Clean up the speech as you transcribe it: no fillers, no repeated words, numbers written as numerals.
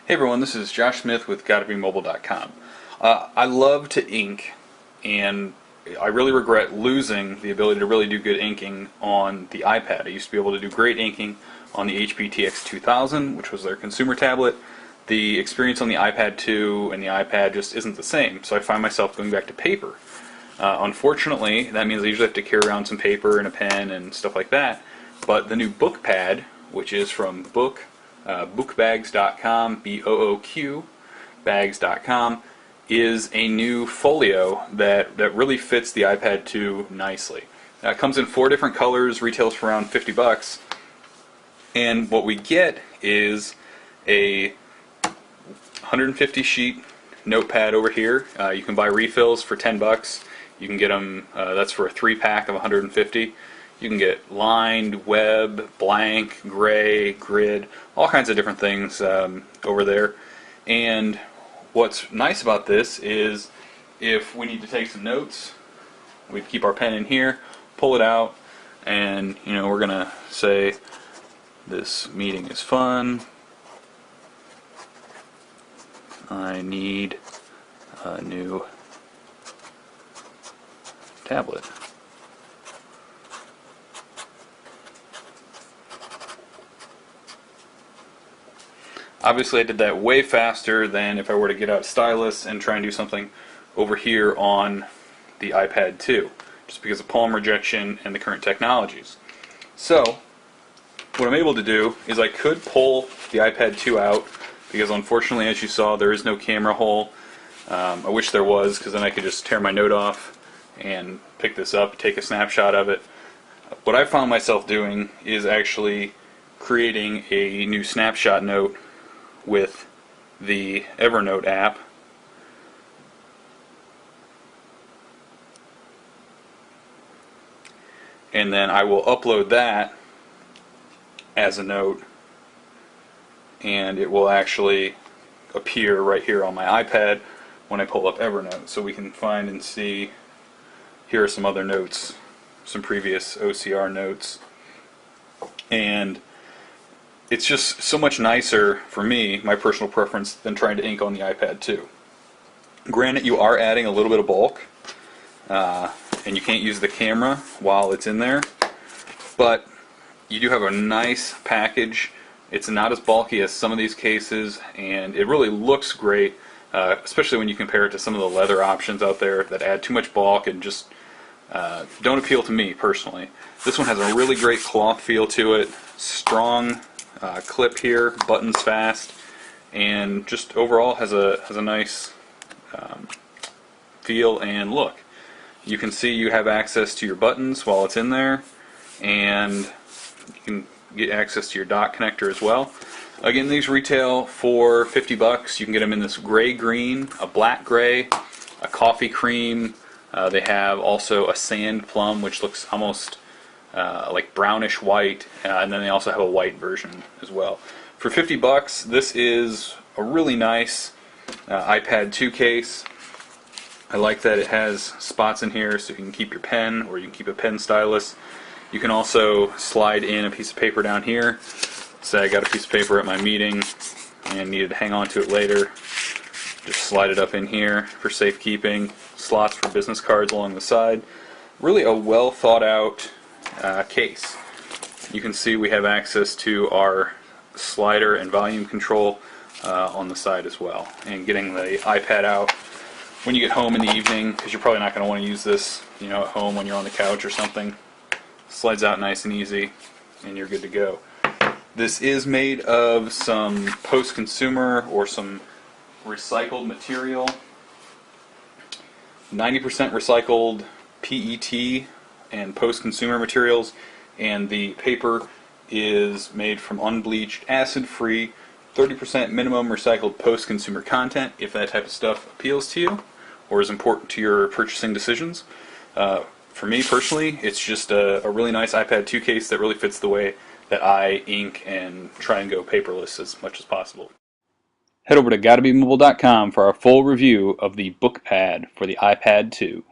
Hey everyone, this is Josh Smith with GottaBeMobile.com. I love to ink, and I really regret losing the ability to really do good inking on the iPad. I used to be able to do great inking on the HP TX2000, which was their consumer tablet. The experience on the iPad 2 and the iPad just isn't the same, so I find myself going back to paper. Unfortunately, that means I usually have to carry around some paper and a pen and stuff like that, but the new BooqPad, which is from BooqBags.com, B-O-O-Q, bags.com, is a new folio that really fits the iPad 2 nicely. It comes in 4 different colors, retails for around $50, and what we get is a 150 sheet notepad over here. You can buy refills for $10. You can get them, that's for a 3-pack of 150. You can get lined, web, blank, gray, grid, all kinds of different things over there. And what's nice about this is if we need to take some notes, we keep our pen in here, pull it out, and we're gonna say this meeting is fun. I need a new tablet. Obviously I did that way faster than if I were to get out a stylus and try and do something over here on the iPad 2, just because of palm rejection and the current technologies. So what I'm able to do is I could pull the iPad 2 out, because unfortunately, as you saw, there is no camera hole. I wish there was, because then I could just tear my note off and pick this up, take a snapshot of it. What I found myself doing is actually creating a new snapshot note with the Evernote app. And then I will upload that as a note, and it will actually appear right here on my iPad when I pull up Evernote. So we can find and see, here are some other notes, some previous OCR notes, and it's just so much nicer for me, my personal preference, than trying to ink on the iPad 2. Granted, you are adding a little bit of bulk, and you can't use the camera while it's in there, but you do have a nice package. It's not as bulky as some of these cases, and it really looks great, especially when you compare it to some of the leather options out there that add too much bulk and just don't appeal to me personally. This one has a really great cloth feel to it, strong clip here, buttons fast, and just overall has a nice feel and look. You can see you have access to your buttons while it's in there, and you can get access to your dock connector as well. Again, these retail for $50. You can get them in this gray green, a black gray, a coffee cream. They have also a sand plum, which looks almost like brownish white, and then they also have a white version as well. For $50, this is a really nice iPad 2 case. I like that it has spots in here so you can keep your pen, or you can keep a pen stylus. You can also slide in a piece of paper down here. Say I got a piece of paper at my meeting and needed to hang on to it later. Just slide it up in here for safekeeping. Slots for business cards along the side. Really a well thought out case. You can see we have access to our slider and volume control on the side as well. And getting the iPad out when you get home in the evening, because you're probably not going to want to use this at home when you're on the couch or something. Slides out nice and easy, and you're good to go. This is made of some post-consumer or some recycled material. 90% recycled PET and post-consumer materials, and the paper is made from unbleached, acid-free, 30% minimum recycled post-consumer content, if that type of stuff appeals to you or is important to your purchasing decisions. For me personally, it's just a really nice iPad 2 case that really fits the way that I ink and try and go paperless as much as possible. Head over to GottaBeMobile.com for our full review of the BooqPad for the iPad 2.